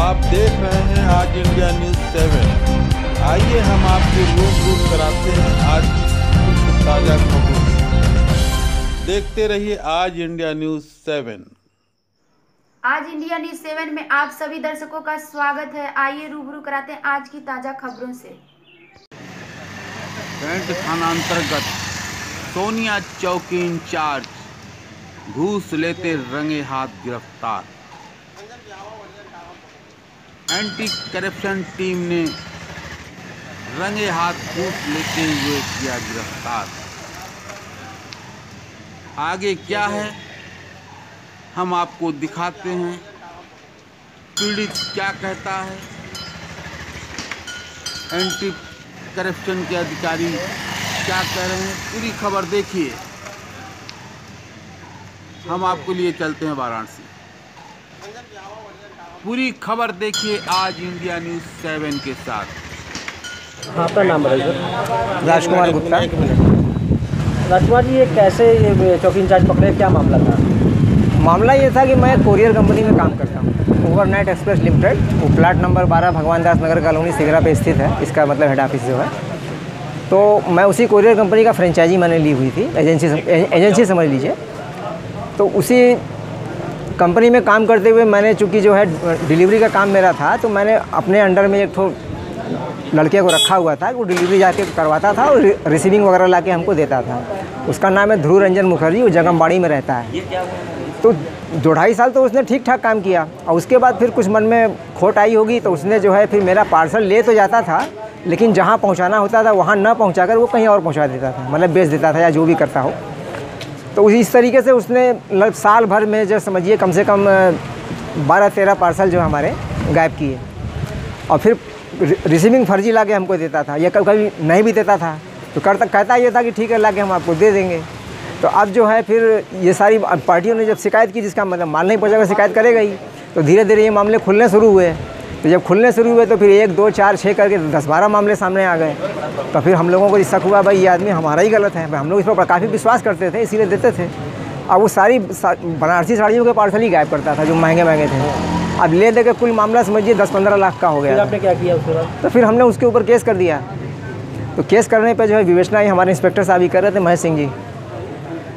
आप देख रहे हैं आज इंडिया न्यूज़ 7। आइए हम आपको रूबरू कराते हैं आज कुछ ताज़ा खबरों। देखते रहिए आज इंडिया न्यूज़ 7। आज इंडिया न्यूज़ 7 में आप सभी दर्शकों का स्वागत है। आइए रूबरू कराते हैं आज की ताज़ा खबरों से। कैंट थानांतर्गत सोनिया चौकी इंचार्ज घूस लेते रंगे हाथ गिरफ्तार। एंटी करप्शन टीम ने रंगे हाथ घूस लेते हुए किया गिरफ्तार। आगे क्या है हम आपको दिखाते हैं। पीड़ित क्या कहता है, एंटी करप्शन के अधिकारी क्या कह रहे हैं, पूरी खबर देखिए। हम आपके लिए चलते हैं वाराणसी। पूरी खबर देखिए आज इंडिया न्यूज़ 7 के साथ। आपका नाम बताइए सर। राजकुमार गुप्ता। राजकुमार जी, ये कैसे ये चौकी इंचार्ज पकड़े, क्या मामला था? मामला ये था कि मैं कोरियर कंपनी में काम करता हूँ, ओवरनाइट एक्सप्रेस लिमिटेड। वो प्लाट नंबर 12 भगवान दास नगर कॉलोनी सिगरा पे स्थित है। इसका मतलब हेड ऑफिस जो है, तो मैं उसी कोरियर कंपनी का फ्रेंचाइजी मैंने ली हुई थी, एजेंसी समझ लीजिए। तो उसी कंपनी में काम करते हुए मैंने, चूँकि जो है डिलीवरी का काम मेरा था, तो मैंने अपने अंडर में एक तो लड़के को रखा हुआ था, वो डिलीवरी जाके करवाता था और रिसीविंग वगैरह लाके हमको देता था। उसका नाम है ध्रुव रंजन मुखर्जी, वो जगमबाड़ी में रहता है। तो 2-2.5 साल तो उसने ठीक ठाक काम किया, और उसके बाद फिर कुछ मन में खोट आई होगी, तो उसने जो है फिर मेरा पार्सल ले तो जाता था, लेकिन जहाँ पहुँचाना होता था वहाँ न पहुँचा कर वो कहीं और पहुँचा देता था, मतलब बेच देता था या जो भी करता हो। तो इस तरीके से उसने साल भर में जो समझिए कम से कम 12-13 पार्सल जो हमारे गायब किए। और फिर रिसीविंग फर्जी ला के हमको देता था, या कभी नहीं भी देता था, तो कहता ये था कि ठीक है ला के हम आपको दे देंगे। तो अब जो है फिर ये सारी पार्टियों ने जब शिकायत की, जिसका मतलब माल नहीं पहुँचाकर शिकायत करेगा ही, तो धीरे धीरे ये मामले खुलने शुरू हुए। तो जब खुलने शुरू हुए तो फिर 1, 2, 4, 6 करके 10-12 मामले सामने आ गए। तो फिर हम लोगों को शक हुआ, भाई ये आदमी हमारा ही गलत है। हम लोग इस पर काफ़ी विश्वास करते थे, इसीलिए देते थे। अब वो सारी बनारसी साड़ियों के पार्सल ही गायब करता था, जो महंगे महंगे थे। अब ले दे के कुल मामला समझिए 10-15 लाख का हो गया। फिर आपने क्या किया उसके बाद? तो फिर हमने उसके ऊपर केस कर दिया। तो केस करने पर जो है विवेचना ही हमारे इंस्पेक्टर साहब ही कर रहे थे, महेश सिंह जी।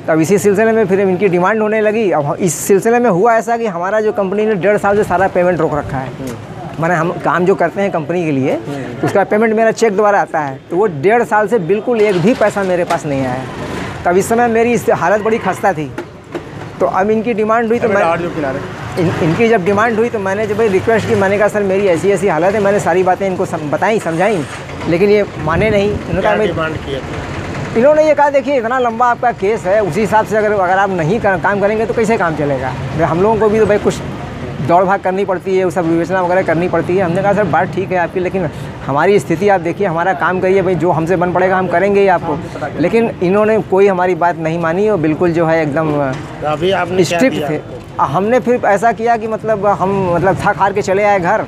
तब इसी सिलसिले में फिर इनकी डिमांड होने लगी। अब इस सिलसिले में हुआ ऐसा कि हमारा जो कंपनी ने 1.5 साल से सारा पेमेंट रोक रखा है। माने हम काम जो करते हैं कंपनी के लिए, उसका पेमेंट मेरा चेक द्वारा आता है, तो वो 1.5 साल से बिल्कुल एक भी पैसा मेरे पास नहीं आया। तब इस समय मेरी हालत बड़ी खस्ता थी। तो अब इनकी डिमांड हुई, तो मैं इनकी जब डिमांड हुई तो मैंने जब भाई रिक्वेस्ट की, मैंने कहा सर मेरी ऐसी ऐसी हालत है। मैंने सारी बातें इनको बताई, समझाई, लेकिन ये माने नहीं। इन्होंने ये कहा देखिए इतना लंबा आपका केस है, उसी हिसाब से अगर आप नहीं काम करेंगे तो कैसे काम चलेगा। हम लोगों को भी तो भाई कुछ दौड़ भाग करनी पड़ती है, वो सब विवेचना वगैरह करनी पड़ती है। हमने कहा सर बात ठीक है आपकी, लेकिन हमारी स्थिति आप देखिए, हमारा काम करिए भाई, जो हमसे बन पड़ेगा हम करेंगे ही आपको। लेकिन इन्होंने कोई हमारी बात नहीं मानी और बिल्कुल जो है एकदम स्ट्रिक्ट थे। हमने फिर ऐसा किया कि हम थक हार के चले आए घर।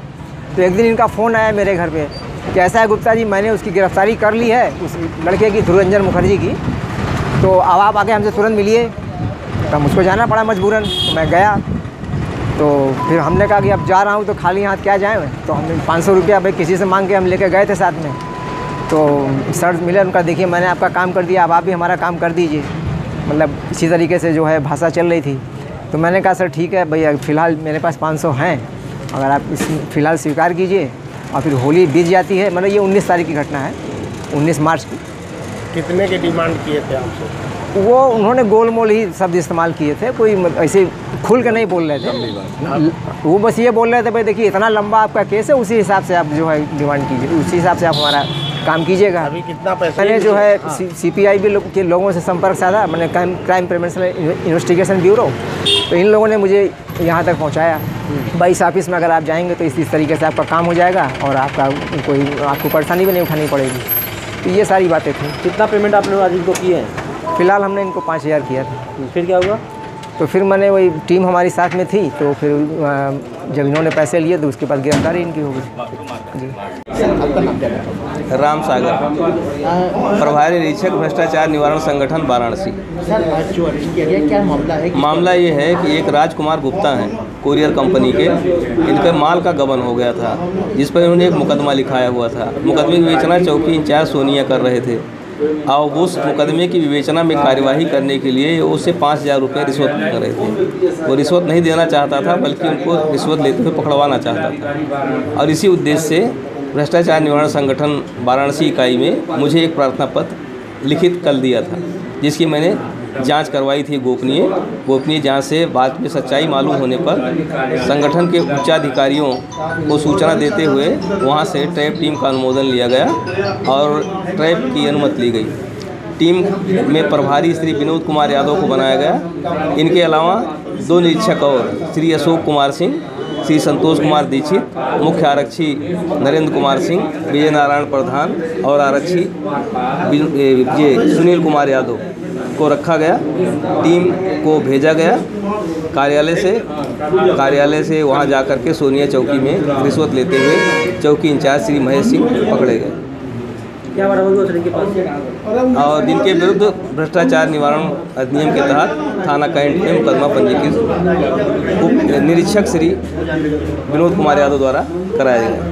तो एक दिन इनका फ़ोन आया मेरे घर पे कि ऐसा है गुप्ता जी, मैंने उसकी गिरफ्तारी कर ली है, उस लड़के की, ध्रुव रंजन मुखर्जी की, तो अब आप आके हमसे तुरंत मिलिए। तो मुझको जाना पड़ा मजबूरन, तो मैं गया। तो फिर हमने कहा कि अब जा रहा हूँ तो खाली हाथ क्या जाएँ। तो हमने 500 रुपया भाई किसी से मांग के हम लेके गए थे साथ में। तो सर मिले, उनका देखिए मैंने आपका काम कर दिया, अब आप भी हमारा काम कर दीजिए। मतलब इसी तरीके से जो है भाषा चल रही थी। तो मैंने कहा सर ठीक है भैया, फ़िलहाल मेरे पास 500 हैं, अगर आप फ़िलहाल स्वीकार कीजिए। और फिर होली बीत जाती है, मतलब ये 19 तारीख की घटना है, 19 मार्च की। कितने के डिमांड किए थे आपसे? वो उन्होंने गोलमोल ही शब्द इस्तेमाल किए थे, कोई ऐसे खुल के नहीं बोल रहे थे। वो बस ये बोल रहे थे भाई देखिए इतना लंबा आपका केस है, उसी हिसाब से आप जो है डिमांड कीजिए, उसी हिसाब से आप हमारा काम कीजिएगा। अभी कितना पैसा? मैंने जो है CPIB के लोगों से संपर्क साधा, मैंने क्राइम प्रिवेंशन इन्वेस्टिगेशन ब्यूरो, तो इन लोगों ने मुझे यहाँ तक पहुँचाया। भाई इस ऑफिस में अगर आप जाएंगे तो इस तरीके से आपका काम हो जाएगा और आपको परेशानी भी नहीं उठानी पड़ेगी। तो ये सारी बातें थी। कितना पेमेंट आपने आज इनको किए हैं? फ़िलहाल हमने इनको 5000 किया था। फिर क्या हुआ? तो फिर मैंने वही टीम हमारी साथ में थी, तो फिर जब इन्होंने पैसे लिए तो उसके बाद गिरफ्तारी इनकी हो गई जी। आपका नाम क्या है? राम सागर, प्रभारी निरीक्षक भ्रष्टाचार निवारण संगठन वाराणसी। सर आज जो अरेस्ट किया गया क्या मामला है? मामला ये है कि एक राजकुमार गुप्ता हैं कोरियर कंपनी के, इनके माल का गबन हो गया था, जिस पर इन्होंने एक मुकदमा लिखाया हुआ था। मुकदमे की विवेचना चौकी इंचार्ज सोनिया कर रहे थे और उस मुकदमे की विवेचना में कार्यवाही करने के लिए उससे 5,000 रुपये रिश्वत कर रहे थे। वो रिश्वत नहीं देना चाहता था, बल्कि उनको रिश्वत लेते हुए पकड़वाना चाहता था। और इसी उद्देश्य से भ्रष्टाचार निवारण संगठन वाराणसी इकाई में मुझे एक प्रार्थना पत्र लिखित कर दिया था, जिसकी मैंने जांच करवाई थी गोपनीय जांच से बात में सच्चाई मालूम होने पर संगठन के उच्चाधिकारियों को सूचना देते हुए वहां से ट्रैप टीम का अनुमोदन लिया गया और ट्रैप की अनुमति ली गई। टीम में प्रभारी श्री विनोद कुमार यादव को बनाया गया। इनके अलावा 2 निरीक्षक और श्री अशोक कुमार सिंह, श्री संतोष कुमार दीक्षित, मुख्य आरक्षी नरेंद्र कुमार सिंह, विजय नारायण प्रधान और आरक्षी सुनील कुमार यादव को रखा गया। टीम को भेजा गया कार्यालय से वहां जाकर के सोनिया चौकी में रिश्वत लेते हुए चौकी इंचार्ज श्री महेश सिंह पकड़े गए। क्या बरामद हुआ सर इनके पास? और जिनके विरुद्ध भ्रष्टाचार निवारण अधिनियम के तहत थाना कैंट में मुकदमा पंजीकृत उप निरीक्षक श्री विनोद कुमार यादव द्वारा कराया गया।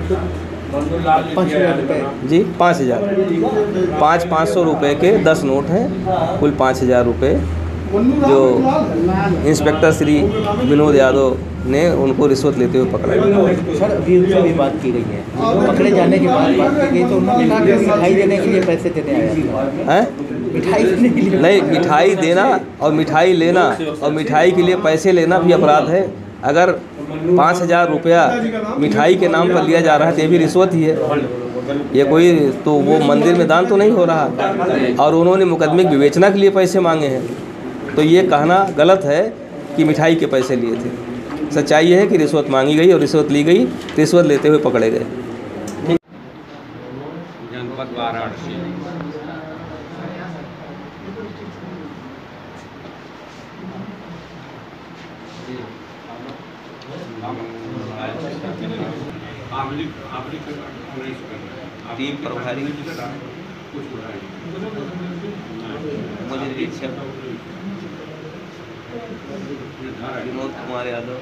5,000 रुपये जी 5,000 500 रुपये के 10 नोट हैं, कुल 5,000 रुपये जो इंस्पेक्टर श्री विनोद यादव ने उनको रिश्वत लेते हुए पकड़ा गया। सर अभी उनसे भी बात की गई है, पकड़े जाने के बाद बात की गई तो उन्होंने कहा कि मिठाई देने के लिए पैसे देने आया है। मिठाई देने के लिए नहीं, मिठाई देना और मिठाई लेना और मिठाई के लिए पैसे लेना भी अपराध है। अगर 5,000 रुपया मिठाई के नाम पर लिया जा रहा है तो ये भी रिश्वत ही है। ये कोई तो वो मंदिर में दान तो नहीं हो रहा। और उन्होंने मुकदमे की विवेचना के लिए पैसे मांगे हैं, तो ये कहना गलत है कि मिठाई के पैसे लिए थे। सच्चाई ये है कि रिश्वत मांगी गई और रिश्वत ली गई, रिश्वत लेते हुए पकड़े गए। जनपद वाराणसी। टीम प्रभारी मुझे निरीक्षक विनोद कुमार यादव,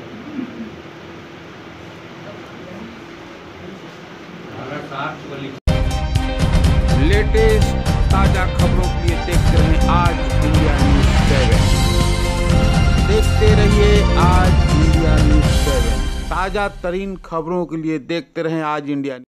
लेटेस्ट ताजा खबरों के लिए देखते रहें आज इंडिया न्यूज़ 7। देखते रहिए आज इंडिया न्यूज़ 7, ताजा तरीन खबरों के लिए देखते रहें आज इंडिया।